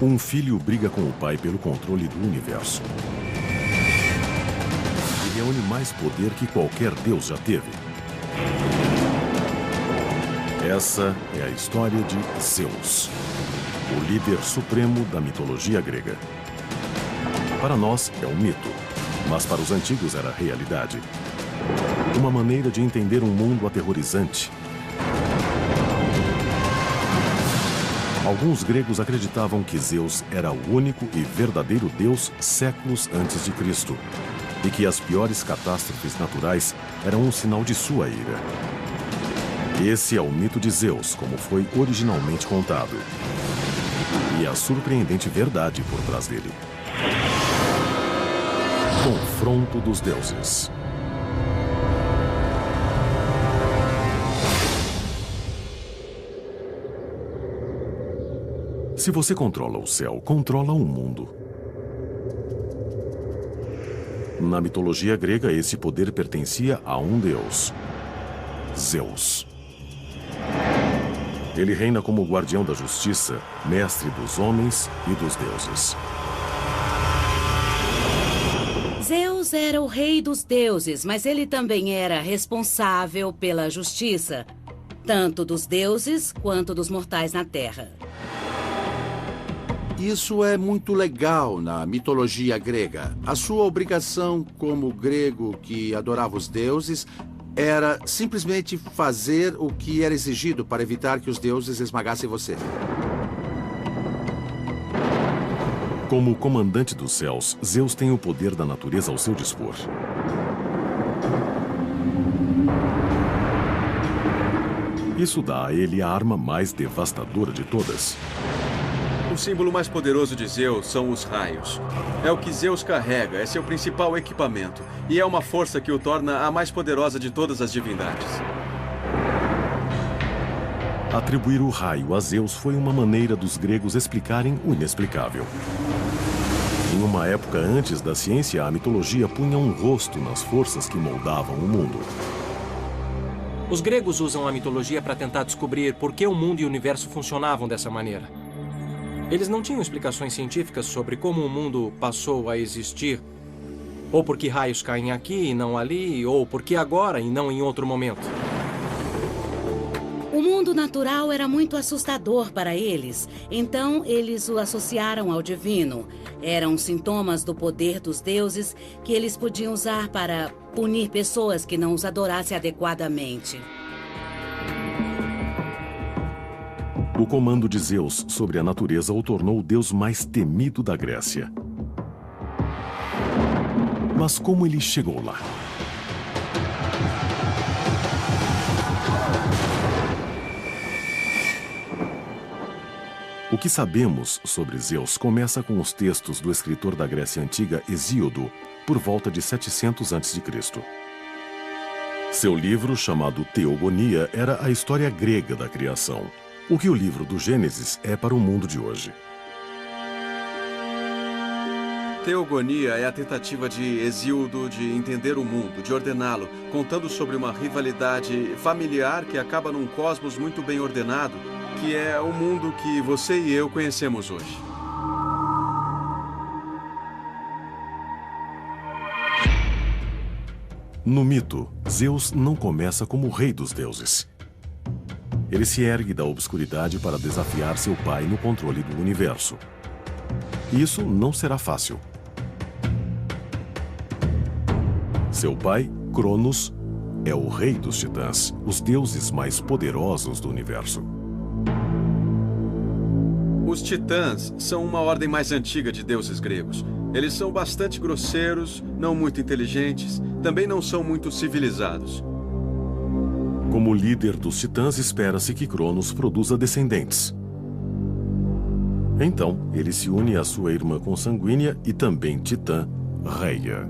Um filho briga com o pai pelo controle do universo. E reúne mais poder que qualquer deus já teve. Essa é a história de Zeus, o líder supremo da mitologia grega. Para nós é um mito, mas para os antigos era realidade. Uma maneira de entender um mundo aterrorizante. Alguns gregos acreditavam que Zeus era o único e verdadeiro deus séculos antes de Cristo, e que as piores catástrofes naturais eram um sinal de sua ira. Esse é o mito de Zeus, como foi originalmente contado. E a surpreendente verdade por trás dele. Confronto dos deuses. Se você controla o céu, controla o mundo. Na mitologia grega, esse poder pertencia a um deus, Zeus. Ele reina como guardião da justiça, mestre dos homens e dos deuses. Zeus era o rei dos deuses, mas ele também era responsável pela justiça, tanto dos deuses quanto dos mortais na Terra. Isso é muito legal na mitologia grega. A sua obrigação como grego que adorava os deuses era simplesmente fazer o que era exigido para evitar que os deuses esmagassem você. Como comandante dos céus, Zeus tem o poder da natureza ao seu dispor. Isso dá a ele a arma mais devastadora de todas. O símbolo mais poderoso de Zeus são os raios. É o que Zeus carrega, é seu principal equipamento. E é uma força que o torna a mais poderosa de todas as divindades. Atribuir o raio a Zeus foi uma maneira dos gregos explicarem o inexplicável. Em uma época antes da ciência, a mitologia punha um rosto nas forças que moldavam o mundo. Os gregos usam a mitologia para tentar descobrir por que o mundo e o universo funcionavam dessa maneira. Eles não tinham explicações científicas sobre como o mundo passou a existir, ou por que raios caem aqui e não ali, ou por que agora e não em outro momento. O mundo natural era muito assustador para eles, então eles o associaram ao divino. Eram sintomas do poder dos deuses que eles podiam usar para punir pessoas que não os adorassem adequadamente. O comando de Zeus sobre a natureza o tornou o deus mais temido da Grécia. Mas como ele chegou lá? O que sabemos sobre Zeus começa com os textos do escritor da Grécia Antiga, Hesíodo, por volta de 700 a.C. Seu livro, chamado Teogonia, era a história grega da criação. O que o livro do Gênesis é para o mundo de hoje. Teogonia é a tentativa de Hesíodo de entender o mundo, de ordená-lo, contando sobre uma rivalidade familiar que acaba num cosmos muito bem ordenado, que é o mundo que você e eu conhecemos hoje. No mito, Zeus não começa como o rei dos deuses. Ele se ergue da obscuridade para desafiar seu pai no controle do universo. Isso não será fácil. Seu pai, Cronos, é o rei dos titãs, os deuses mais poderosos do universo. Os titãs são uma ordem mais antiga de deuses gregos. Eles são bastante grosseiros, não muito inteligentes, também não são muito civilizados. Como líder dos titãs, espera-se que Cronos produza descendentes. Então, ele se une à sua irmã consanguínea e também titã, Reia.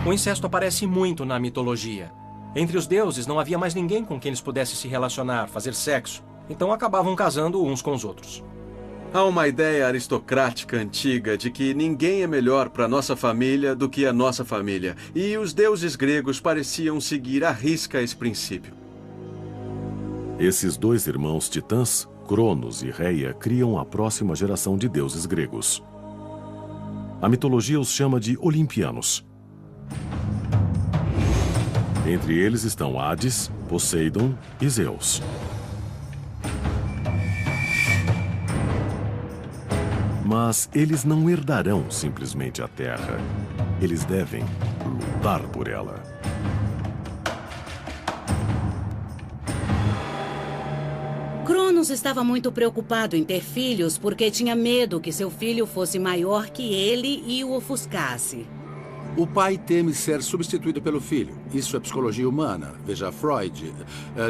O incesto aparece muito na mitologia. Entre os deuses não havia mais ninguém com quem eles pudessem se relacionar, fazer sexo. Então acabavam casando uns com os outros. Há uma ideia aristocrática antiga de que ninguém é melhor para nossa família do que a nossa família. E os deuses gregos pareciam seguir à risca esse princípio. Esses dois irmãos titãs, Cronos e Reia, criam a próxima geração de deuses gregos. A mitologia os chama de olimpianos. Entre eles estão Hades, Poseidon e Zeus. Mas eles não herdarão simplesmente a Terra. Eles devem lutar por ela. Cronos estava muito preocupado em ter filhos porque tinha medo que seu filho fosse maior que ele e o ofuscasse. O pai teme ser substituído pelo filho. Isso é psicologia humana. Veja Freud.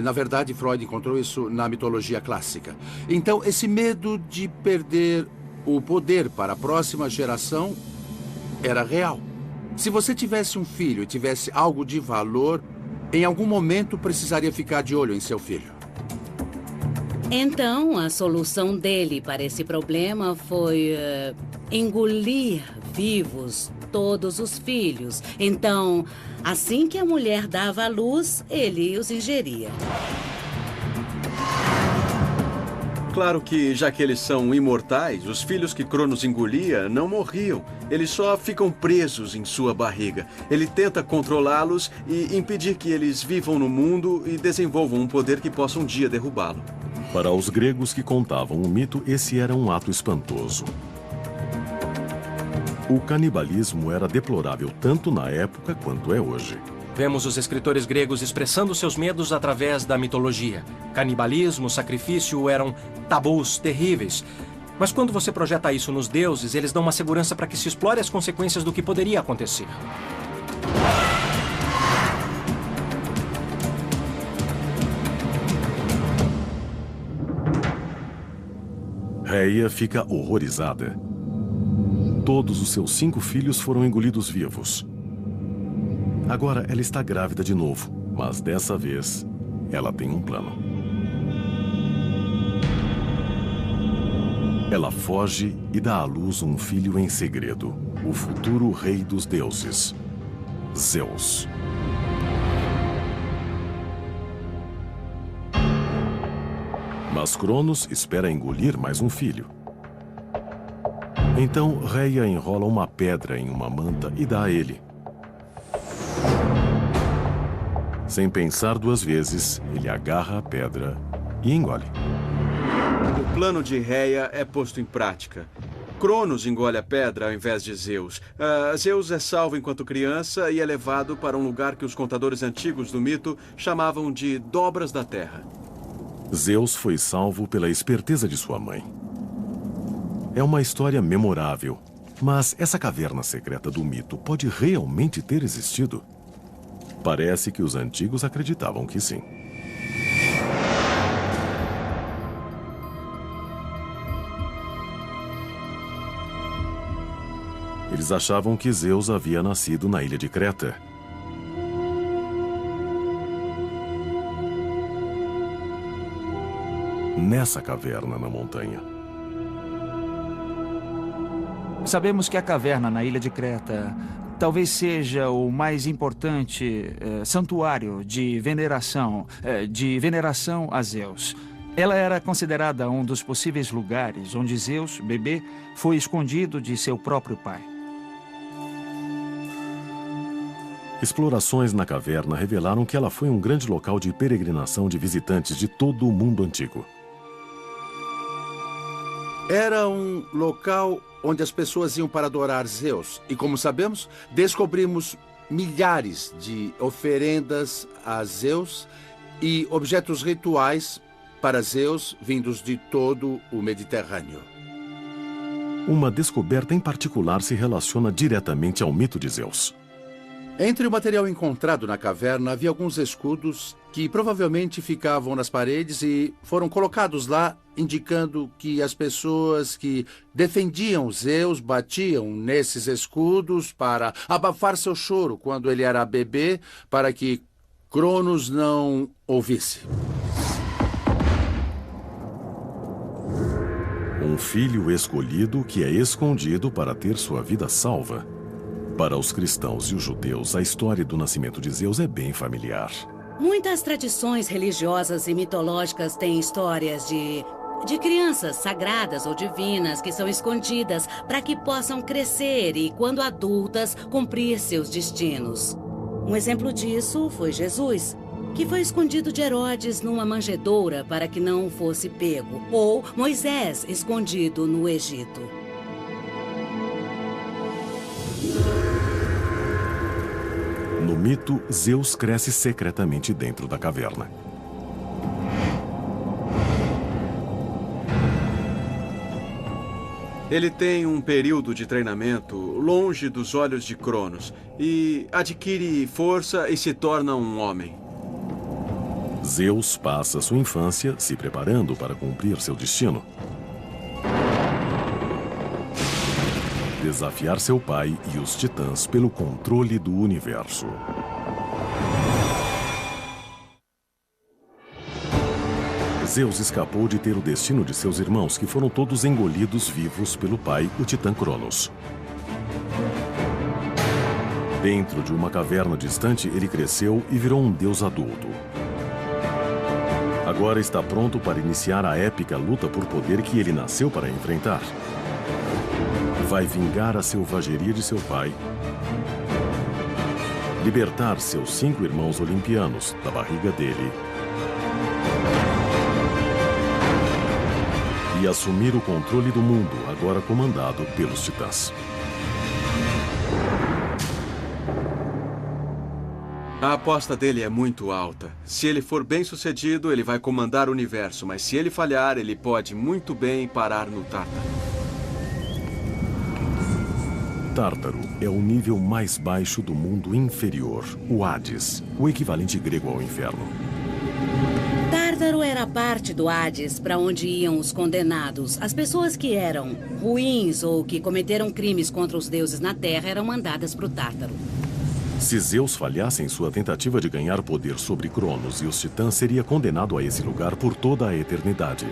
Na verdade, Freud encontrou isso na mitologia clássica. Então, esse medo de perder o poder para a próxima geração era real. Se você tivesse um filho e tivesse algo de valor, em algum momento precisaria ficar de olho em seu filho. Então, a solução dele para esse problema foi engolir vivos todos os filhos. Então, assim que a mulher dava à luz, ele os ingeria. Claro que, já que eles são imortais, os filhos que Cronos engolia não morriam. Eles só ficam presos em sua barriga. Ele tenta controlá-los e impedir que eles vivam no mundo e desenvolvam um poder que possa um dia derrubá-lo. Para os gregos que contavam o mito, esse era um ato espantoso. O canibalismo era deplorável tanto na época quanto é hoje. Vemos os escritores gregos expressando seus medos através da mitologia. Canibalismo, sacrifício eram tabus terríveis. Mas quando você projeta isso nos deuses, eles dão uma segurança para que se explore as consequências do que poderia acontecer. Reia fica horrorizada. Todos os seus 5 filhos foram engolidos vivos. Agora ela está grávida de novo, mas dessa vez ela tem um plano. Ela foge e dá à luz um filho em segredo, o futuro rei dos deuses, Zeus. Mas Cronos espera engolir mais um filho. Então Reia enrola uma pedra em uma manta e dá a ele. Sem pensar 2 vezes, ele agarra a pedra e engole. O plano de Reia é posto em prática. Cronos engole a pedra ao invés de Zeus. Zeus é salvo enquanto criança e é levado para um lugar que os contadores antigos do mito chamavam de Dobras da Terra. Zeus foi salvo pela esperteza de sua mãe. É uma história memorável, mas essa caverna secreta do mito pode realmente ter existido? Parece que os antigos acreditavam que sim. Eles achavam que Zeus havia nascido na ilha de Creta. Nessa caverna na montanha. Sabemos que a caverna na ilha de Creta talvez seja o mais importante santuário de veneração a Zeus. Ela era considerada um dos possíveis lugares onde Zeus, bebê, foi escondido de seu próprio pai. Explorações na caverna revelaram que ela foi um grande local de peregrinação de visitantes de todo o mundo antigo. Era um local onde as pessoas iam para adorar Zeus. E como sabemos, descobrimos milhares de oferendas a Zeus e objetos rituais para Zeus vindos de todo o Mediterrâneo. Uma descoberta em particular se relaciona diretamente ao mito de Zeus. Entre o material encontrado na caverna havia alguns escudos que provavelmente ficavam nas paredes e foram colocados lá, indicando que as pessoas que defendiam Zeus batiam nesses escudos para abafar seu choro quando ele era bebê, para que Cronos não ouvisse. Um filho escolhido que é escondido para ter sua vida salva. Para os cristãos e os judeus, a história do nascimento de Zeus é bem familiar. Muitas tradições religiosas e mitológicas têm histórias de crianças sagradas ou divinas que são escondidas para que possam crescer e, quando adultas, cumprir seus destinos. Um exemplo disso foi Jesus, que foi escondido de Herodes numa manjedoura para que não fosse pego, ou Moisés escondido no Egito. No mito, Zeus cresce secretamente dentro da caverna. Ele tem um período de treinamento longe dos olhos de Cronos e adquire força e se torna um homem. Zeus passa sua infância se preparando para cumprir seu destino. Desafiar seu pai e os titãs pelo controle do universo. Zeus escapou de ter o destino de seus irmãos, que foram todos engolidos vivos pelo pai, o titã Cronos. Dentro de uma caverna distante, ele cresceu e virou um deus adulto. Agora está pronto para iniciar a épica luta por poder que ele nasceu para enfrentar. Vai vingar a selvageria de seu pai, libertar seus 5 irmãos olimpianos da barriga dele e assumir o controle do mundo, agora comandado pelos titãs. A aposta dele é muito alta. Se ele for bem-sucedido, ele vai comandar o universo, mas se ele falhar, ele pode muito bem parar no Tártaro. Tártaro é o nível mais baixo do mundo inferior, o Hades, o equivalente grego ao inferno. Tártaro era parte do Hades para onde iam os condenados. As pessoas que eram ruins ou que cometeram crimes contra os deuses na Terra eram mandadas para o Tártaro. Se Zeus falhasse em sua tentativa de ganhar poder sobre Cronos e os titãs, seria condenado a esse lugar por toda a eternidade.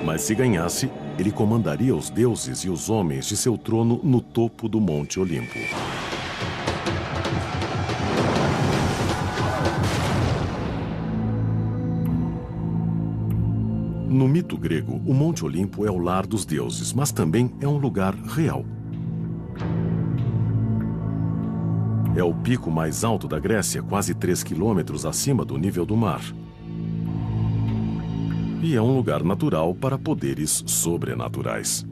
Mas se ganhasse, ele comandaria os deuses e os homens de seu trono no topo do Monte Olimpo. No mito grego, o Monte Olimpo é o lar dos deuses, mas também é um lugar real. É o pico mais alto da Grécia, quase 3 quilômetros acima do nível do mar. E é um lugar natural para poderes sobrenaturais.